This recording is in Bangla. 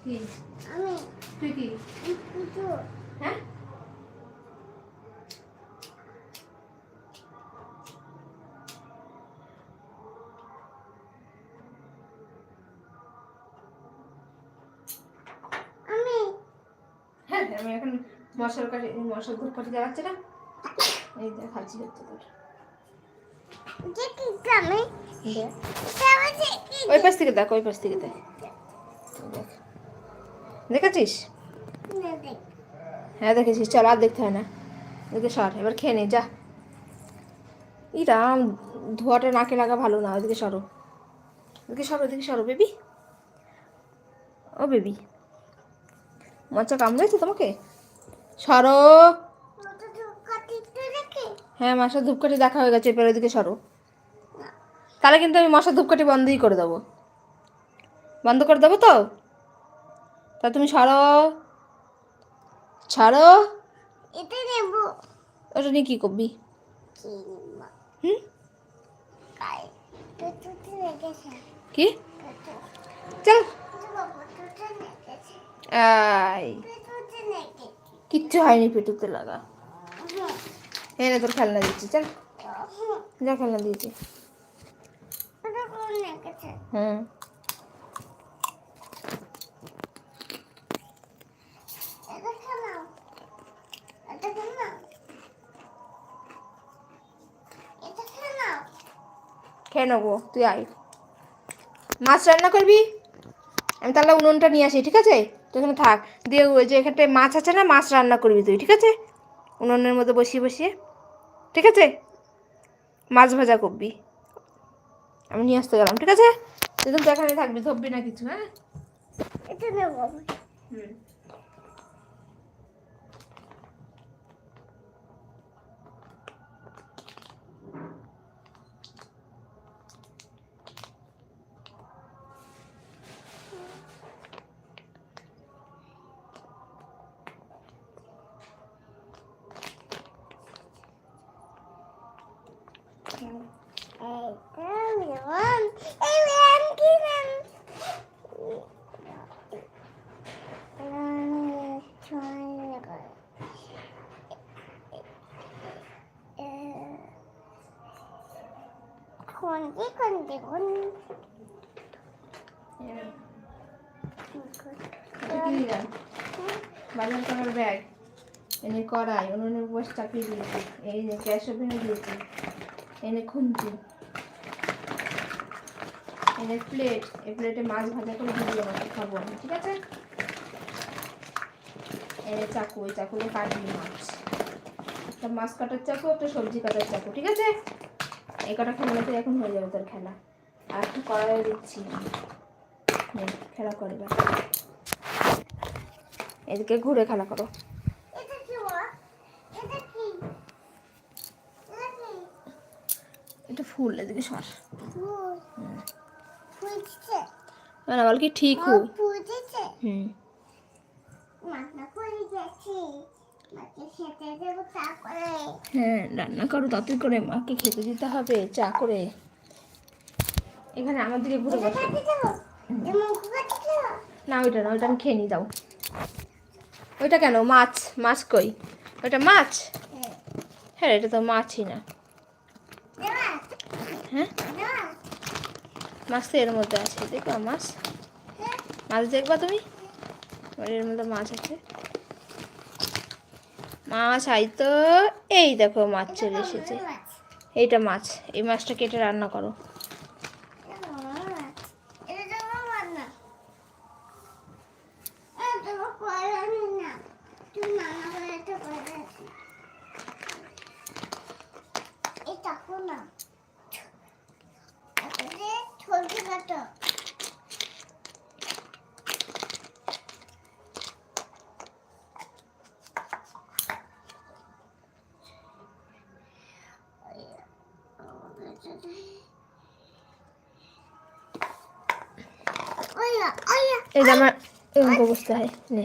কি আমি তুই কি হ্যাঁ হ্যাঁ আমি এখন মশার ধূপ কাঠি দেখাচ্ছে না এই দেখাচ্ছি হচ্ছে তোর ওই পাশ থেকে দেখ ওই পাশ থেকে দেখ দেখেছিস হ্যাঁ দেখেছিস চল আর দেখতে হয় না ওদিকে সর এবার খেয়ে নে যা ইরাম ধোয়াটা নাকে লাগা ভালো না ওদিকে সরো ওদিকে সরো বেবি ও বেবি মজা কামড়েছে তোমাকে সরো হ্যাঁ মশার ধূপকাঠি দেখা হয়ে গেছে এবার ওদিকে সরো তাহলে কিন্তু আমি মশার ধূপকাঠি বন্ধই করে দেবো বন্ধ করে দেবো তো তা তুমি সরো ছাড়ো এটা নেব ওটা নিয়ে কী করবি হুম কি চল কিচ্ছু হয়নি পেটুতে লাগা এনে তোর খেলনা দিচ্ছি চল যা খেলনা দিয়েছি হুম খেয়ে নেবো তুই আয় মাছ রান্না করবি আমি তাহলে উনুনটা নিয়ে আসি ঠিক আছে তুই এখানে থাক দিয়ে ওই যে এখানটায় মাছ আছে না মাছ রান্না করবি তুই ঠিক আছে উনুনের মধ্যে বসিয়ে বসিয়ে ঠিক আছে মাছ ভাজা করবি আমি নিয়ে আসতে গেলাম ঠিক আছে তুই তো এখানে থাকবি ধরবি না কিছু হ্যাঁ এটা নেবো হুম বাজার করার ব্যাগ এনে কড়াই উনুনের বস চাপিয়ে দিয়েছি এই যে গ্যাস ওভেনে দিয়েছি এনে খুন্তি এনে প্লেট এই প্লেটে মাছ ভাজা করে দিয়ে আমাকে খাবো আমি ঠিক আছে এনে চাকু ওই চাকুতে কাটবি মাছ একটা মাছ কাটার চাকু একটা সবজি কাটার চাকু ঠিক আছে এই কটা খেলাতে এখন হয়ে যাবে তোর খেলা আর একটা কড়াইয়ে দিচ্ছি খেলা করবে এদিকে ঘুরে খেলা করো এটা ফুল এদিকে সর না বল কি ঠিক হু হুম হ্যাঁ রান্না করো তাড়াতাড়ি করে মাকে খেতে দিতে হবে চা করে এখানে আমার দিকে ঘুরে বসো না ওইটা না ওইটা আমি খেয়ে নি দাও ওইটা কেন মাছ মাছ কই ওইটা মাছ হ্যাঁ এটা তো মাছই না হ্যাঁ মাছ তো এর মধ্যে আছে দেখো মাছ মাছ দেখবা তুমি এর মধ্যে মাছ আছে মাছ আই তো এই দেখো মাছ চলে এসেছে এইটা মাছ এই মাছটা কেটে রান্না করো এই যে আমার এরকম অবস্থা হয় নে